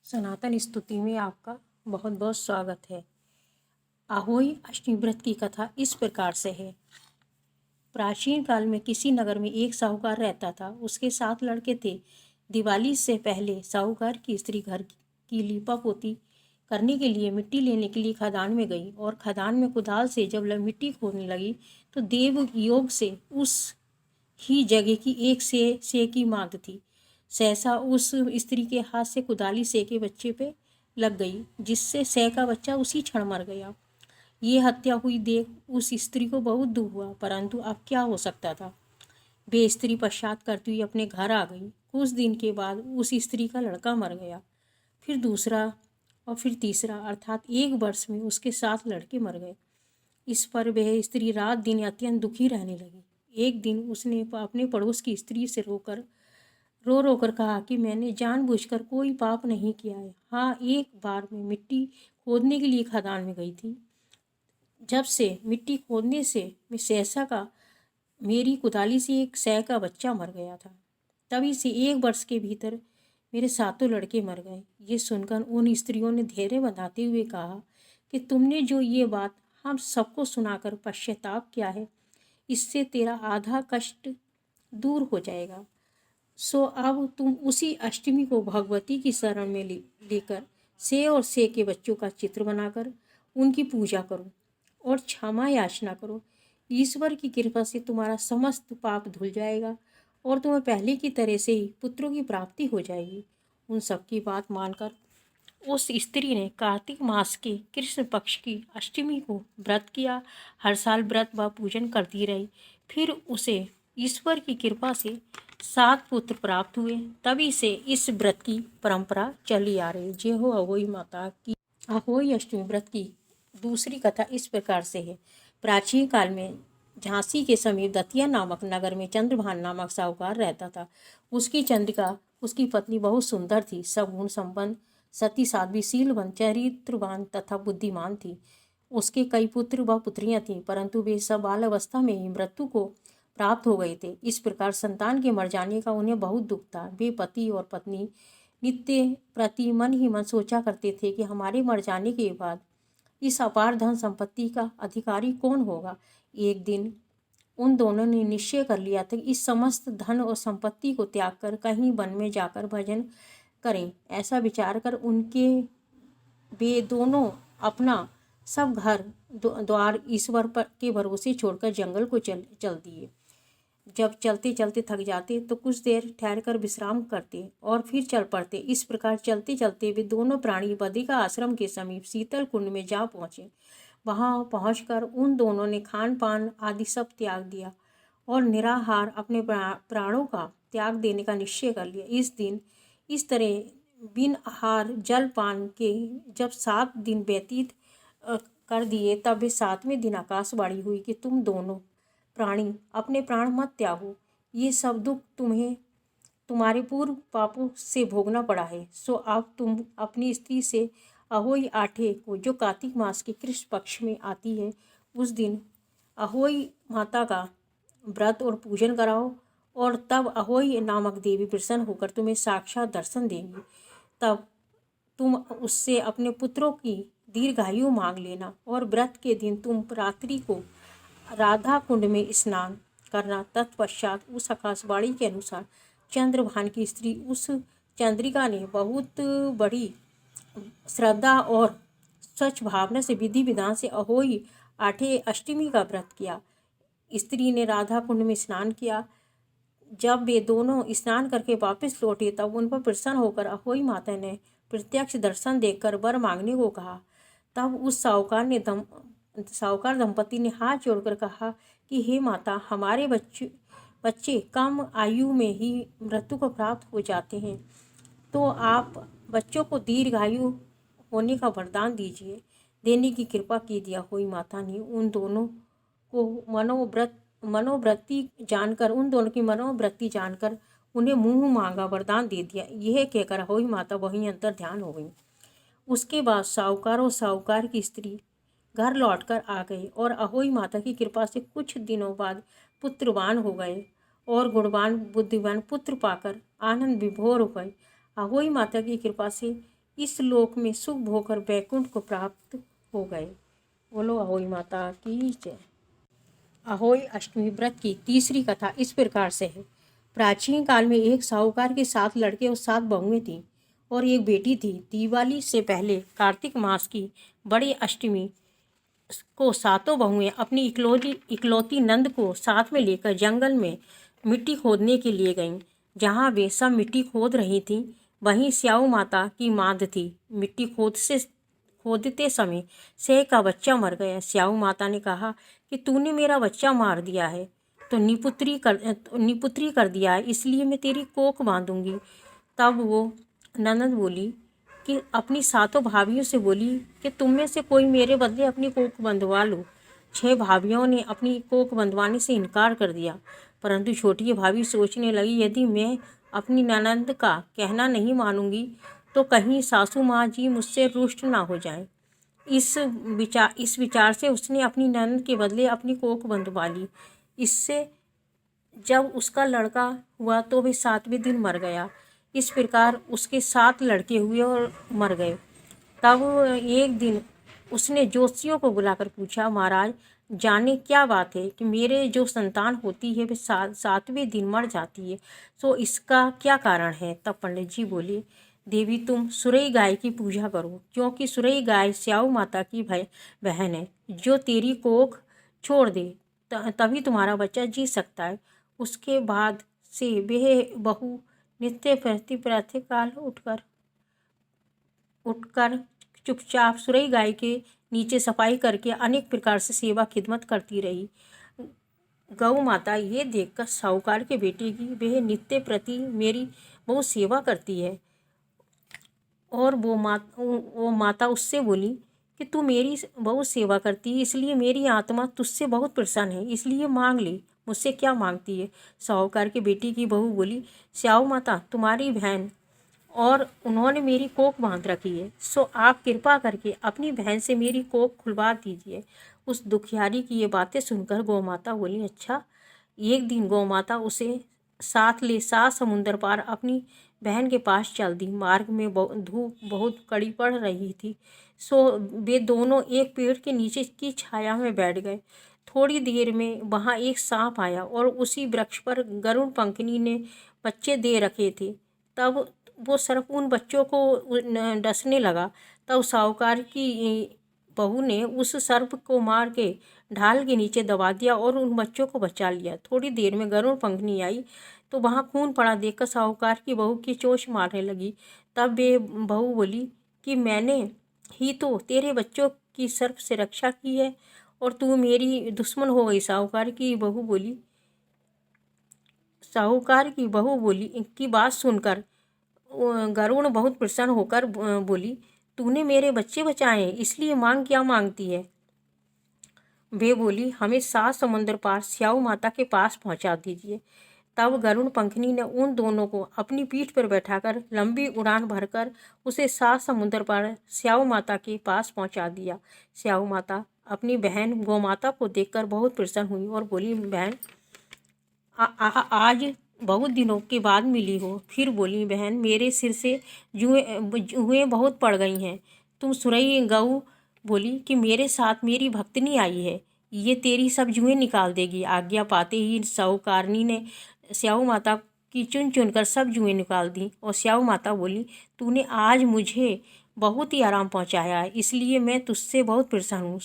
सनातन स्तुति में आपका बहुत बहुत स्वागत है। आहोई अष्टमी व्रत की कथा इस प्रकार से है। प्राचीन काल में किसी नगर में एक साहूकार रहता था। उसके 7 लड़के थे। दिवाली से पहले साहूकार की स्त्री घर की लीपा पोती करने के लिए मिट्टी लेने के लिए खदान में गई और खदान में कुदाल से जब मिट्टी खोदने लगी तो देव योग से उस ही जगह की एक से की मांद थी। सहसा उस स्त्री के हाथ से कुदाली से के बच्चे पे लग गई, जिससे सह का बच्चा उसी क्षण मर गया। ये हत्या हुई देख उस स्त्री को बहुत दुख हुआ, परंतु अब क्या हो सकता था। वे स्त्री पश्चात करती हुई अपने घर आ गई। कुछ दिन के बाद उस स्त्री का लड़का मर गया, फिर दूसरा और फिर तीसरा, अर्थात 1 वर्ष में उसके 7 लड़के मर गए। इस पर वह स्त्री रात दिन अत्यंत दुखी रहने लगी। एक दिन उसने अपने पड़ोस की स्त्री से रो रो कर कहा कि मैंने जानबूझकर कोई पाप नहीं किया है। हाँ, एक बार मैं मिट्टी खोदने के लिए खदान में गई थी। जब से मिट्टी खोदने से मैं सहसा का मेरी कुदाली से एक सह का बच्चा मर गया था। तभी से 1 वर्ष के भीतर मेरे 7 लड़के मर गए। ये सुनकर उन स्त्रियों ने धैर्य बंधाते हुए कहा कि तुमने जो ये बात हम सबको सुनाकर पश्चाताप किया है, इससे तेरा आधा कष्ट दूर हो जाएगा। सो अब तुम उसी अष्टमी को भगवती की शरण में लेकर से और से के बच्चों का चित्र बनाकर उनकी पूजा करो और क्षमा याचना करो। ईश्वर की कृपा से तुम्हारा समस्त पाप धुल जाएगा और तुम्हें पहले की तरह से ही पुत्रों की प्राप्ति हो जाएगी। उन सबकी बात मानकर उस स्त्री ने कार्तिक मास के कृष्ण पक्ष की अष्टमी को व्रत किया। हर साल व्रत व पूजन करती रही। फिर उसे ईश्वर की कृपा से 7 पुत्र प्राप्त हुए। तभी से इस व्रत की परंपरा चली आ रही। जय हो अहोई माता की। अहोई अष्टमी व्रत की दूसरी कथा इस प्रकार से है। प्राचीन काल में झांसी के समीप दतिया नामक नगर में चंद्रभान नामक साहूकार रहता था। उसकी चंद्रिका, उसकी पत्नी, बहुत सुंदर थी। सगुण संपन्न, सती, साध्वी, शीलवान, चरित्रवान तथा बुद्धिमान थी। उसके कई पुत्र व पुत्रियां थीं, परंतु वे सब बाल अवस्था में ही मृत्यु को प्राप्त हो गए थे। इस प्रकार संतान के मर जाने का उन्हें बहुत दुख था। वे पति और पत्नी नित्य प्रति मन ही मन सोचा करते थे कि हमारे मर जाने के बाद इस अपार धन संपत्ति का अधिकारी कौन होगा। एक दिन उन दोनों ने निश्चय कर लिया था कि इस समस्त धन और संपत्ति को त्याग कर कहीं वन में जाकर भजन करें। ऐसा विचार कर वे दोनों अपना सब घर द्वार ईश्वर के भरोसे छोड़कर जंगल को चल दिए। जब चलते चलते थक जाते तो कुछ देर ठहरकर विश्राम करते और फिर चल पड़ते। इस प्रकार चलते चलते वे दोनों प्राणी बद्रिका आश्रम के समीप शीतल कुंड में जा पहुँचे। वहां पहुंचकर उन दोनों ने खान पान आदि सब त्याग दिया और निराहार अपने प्राणों का त्याग देने का निश्चय कर लिया। इस दिन इस तरह बिन आहार जल पान के जब 7 दिन व्यतीत कर दिए, तब वे 7वें दिन आकाशवाणी हुई कि तुम दोनों प्राणी अपने प्राण मत त्यागो। ये सब दुख तुम्हें तुम्हारे पूर्व पापों से भोगना पड़ा है। सो अब तुम अपनी स्त्री से अहोई आठे को, जो कार्तिक मास के कृष्ण पक्ष में आती है, उस दिन अहोई माता का व्रत और पूजन कराओ और तब अहोई नामक देवी प्रसन्न होकर तुम्हें साक्षात दर्शन देंगी। तब तुम उससे अपने पुत्रों की दीर्घायु मांग लेना और व्रत के दिन तुम रात्रि को राधा कुंड में स्नान करना। तत्पश्चात उस आकाशवाणी के अनुसार चंद्रभान की स्त्री उस चंद्रिका ने बहुत बड़ी श्रद्धा और स्वच्छ भावना से विधि विधान से अहोई आठे अष्टमी का व्रत किया। स्त्री ने राधा कुंड में स्नान किया। जब वे दोनों स्नान करके वापस लौटे तब उन पर प्रसन्न होकर अहोई माता ने प्रत्यक्ष दर्शन देखकर वर मांगने को कहा। तब उस साहूकार दंपति ने हाथ जोड़कर कहा कि हे माता, हमारे बच्चे कम आयु में ही मृत्यु को प्राप्त हो जाते हैं, तो आप बच्चों को दीर्घायु होने का वरदान दीजिए। देने की कृपा कीजिए। अहोई माता ने उन दोनों की मनोवृत्ति जानकर उन्हें मुंह मांगा वरदान दे दिया। यह कहकर अहोई माता वहीं अंतर ध्यान हो गई। उसके बाद साहूकार और साहूकार की स्त्री घर लौटकर आ गए और अहोई माता की कृपा से कुछ दिनों बाद पुत्रवान हो गए और गुणवान बुद्धिवान पुत्र पाकर आनंद विभोर हो गए। अहोई माता की कृपा से इस लोक में सुख भोकर वैकुंठ को प्राप्त हो गए। बोलो अहोई माता की जय। अहोई अष्टमी व्रत की तीसरी कथा इस प्रकार से है। प्राचीन काल में एक साहूकार के 7 लड़के और 7 बहुएं थीं और एक बेटी थी। दिवाली से पहले कार्तिक मास की बड़ी अष्टमी को सातों बहुएं अपनी इकलौती नंद को साथ में लेकर जंगल में मिट्टी खोदने के लिए गईं। जहाँ वे सब मिट्टी खोद रही थीं, वहीं स्याऊ माता की माद थी। मिट्टी खोदते समय सेह का बच्चा मर गया। स्याऊ माता ने कहा कि तूने मेरा बच्चा मार दिया है तो निपुत्री कर दिया है, इसलिए मैं तेरी कोख बांधूंगी। तब वो ननद बोली कि अपनी सातों भाभियों से बोली कि तुम में से कोई मेरे बदले अपनी कोख बंधवा लो। 6 भाभियों ने अपनी कोख बंधवाने से इनकार कर दिया, परंतु छोटी भाभी सोचने लगी, यदि मैं अपनी ननद का कहना नहीं मानूंगी तो कहीं सासू माँ जी मुझसे रुष्ट ना हो जाएं। इस विचार से उसने अपनी ननद के बदले अपनी कोख बंधवा ली। इससे जब उसका लड़का हुआ तो वह 7वें दिन मर गया। इस प्रकार उसके 7 लड़के हुए और मर गए। तब एक दिन उसने ज्योतिषियों को बुलाकर पूछा, महाराज जाने क्या बात है कि मेरे जो संतान होती है वे 7वें दिन मर जाती है, तो इसका क्या कारण है। तब पंडित जी बोले, देवी तुम सुरई गाय की पूजा करो, क्योंकि सुरई गाय स्याऊ माता की बहन है। जो तेरी कोख छोड़ दे तभी तुम्हारा बच्चा जी सकता है। उसके बाद से वह बहू नित्य प्रातःकाल उठकर चुपचाप सुरई गाय के नीचे सफाई करके अनेक प्रकार से सेवा खिदमत करती रही। गौ माता ये देखकर साहूकार के बेटे की वह नित्य प्रति मेरी बहुत सेवा करती है, और वो माता उससे बोली कि तू मेरी बहुत सेवा करती है, इसलिए मेरी आत्मा तुझसे बहुत प्रसन्न है, इसलिए मांग ले, मुझसे क्या मांगती है। साहूकार के बेटी की बहू बोली, स्याऊ माता तुम्हारी बहन और उन्होंने मेरी कोख बांध रखी है, सो आप कृपा करके अपनी बहन से मेरी कोख खुलवा दीजिए। उस दुखियारी की ये बातें सुनकर गौ माता बोली, अच्छा। एक दिन गौ माता उसे साथ ले 7 समुंदर पार अपनी बहन के पास चल दी। मार्ग में धूप बहुत कड़ी पड़ रही थी, सो वे दोनों एक पेड़ के नीचे की छाया में बैठ गए। थोड़ी देर में वहाँ एक सांप आया और उसी वृक्ष पर गरुड़ पंखनी ने बच्चे दे रखे थे। तब वो सर्प उन बच्चों को डसने लगा। तब साहूकार की बहू ने उस सर्प को मार के ढाल के नीचे दबा दिया और उन बच्चों को बचा लिया। थोड़ी देर में गरुड़ पंखनी आई तो वहाँ खून पड़ा देखकर साहूकार की बहू की चोंच मारने लगी। तब वे बहू बोली कि मैंने ही तो तेरे बच्चों की सर्प से रक्षा की है और तू मेरी दुश्मन हो गई। साहूकार की बहू बोली की बात सुनकर गरुड़ बहुत प्रसन्न होकर बोली, तूने मेरे बच्चे बचाए हैं, इसलिए मांग क्या मांगती है। वे बोली, हमें 7 समुंदर पार स्याऊ माता के पास पहुंचा दीजिए। तब गरुड़ पंखनी ने उन दोनों को अपनी पीठ पर बैठाकर लंबी उड़ान भरकर उसे 7 समुंदर पार स्याऊ माता के पास पहुंचा दिया। स्याऊ माता अपनी बहन गौ माता को देखकर बहुत प्रसन्न हुई और बोली, बहन आज बहुत दिनों के बाद मिली हो। फिर बोली, बहन मेरे सिर से जुएं बहुत पड़ गई हैं। तुम सुरई गऊ बोली कि मेरे साथ मेरी भक्तनी आई है, ये तेरी सब जुएं निकाल देगी। आज्ञा पाते ही साहूकारनी ने स्याऊ माता की चुन चुन कर सब जुएं निकाल दी और स्याऊ माता बोली, तूने आज मुझे बहुत ही आराम पहुंचाया है, इसलिए मैं तुझसे बहुत प्रसन्न हूँ।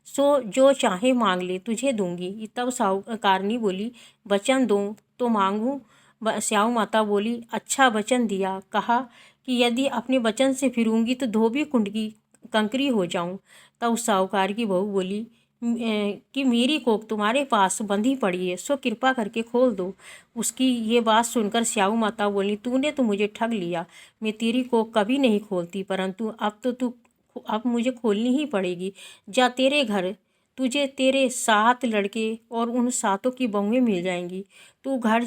सो जो चाहे मांग ले, तुझे दूंगी। तब साहूकारनी बोली, वचन दूँ तो मांगूँ। स्याऊ माता बोली, अच्छा वचन दिया। कहा कि यदि अपने वचन से फिरूंगी तो धोबी कुंड की कंकरी हो जाऊं। तब साहूकार की बहू बोली कि मेरी कोख तुम्हारे पास बंधी पड़ी है, सो कृपा करके खोल दो। उसकी ये बात सुनकर स्याऊ माता बोली, तूने तो मुझे ठग लिया, मैं तेरी कोख कभी नहीं खोलती, परंतु अब मुझे खोलनी ही पड़ेगी। जा तेरे घर तुझे तेरे 7 लड़के और उन 7 की बहुएं मिल जाएंगी। तू घर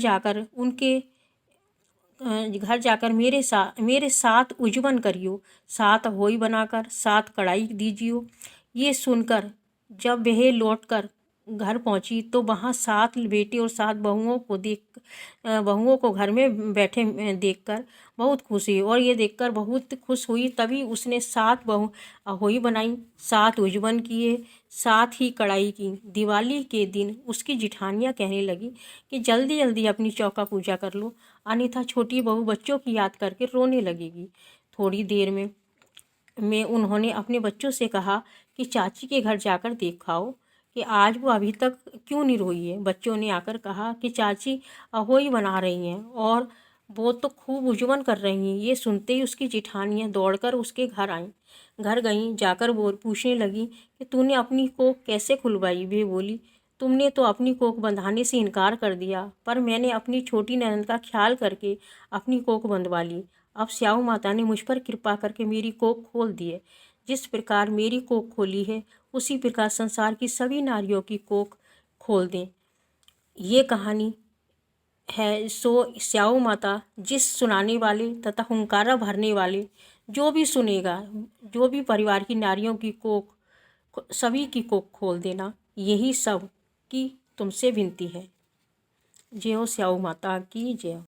जाकर मेरे साथ उजवन करियो, 7 होई बनाकर 7 कढ़ाई दीजियो। ये सुनकर जब वह लौटकर घर पहुंची तो वहाँ 7 बेटे और 7 बहुओं को घर में बैठे देखकर बहुत खुश हुई, और ये देखकर बहुत खुश हुई। तभी उसने 7 अहोई बनाई, 7 उजवन किए, 7 ही कढ़ाई की। दिवाली के दिन उसकी जिठानियाँ कहने लगी कि जल्दी जल्दी अपनी चौका पूजा कर लो, अन्यथा छोटी बहू बच्चों की याद करके रोने लगेगी। थोड़ी देर में उन्होंने अपने बच्चों से कहा कि चाची के घर जाकर देखाओ कि आज वो अभी तक क्यों नहीं रोई है। बच्चों ने आकर कहा कि चाची अहोई बना रही हैं और वो तो खूब उजवन कर रही हैं। ये सुनते ही उसकी जिठानियाँ दौड़कर उसके घर गईं। जाकर वो पूछने लगी कि तूने अपनी कोख कैसे खुलवाई। वे बोली, तुमने तो अपनी कोख बंधाने से इनकार कर दिया, पर मैंने अपनी छोटी ननद का ख्याल करके अपनी कोख बंधवा ली। अब स्याऊ माता ने मुझ पर कृपा करके मेरी कोख खोल दी है। जिस प्रकार मेरी कोख खोली है, उसी प्रकार संसार की सभी नारियों की कोख खोल दें। ये कहानी है सो स्याऊ माता, जिस सुनाने वाले तथा हुंकारा भरने वाले जो भी सुनेगा, जो भी परिवार की नारियों की कोख, सभी की कोख खोल देना, यही सब की तुमसे विनती है। जय हो स्याऊ माता की जय।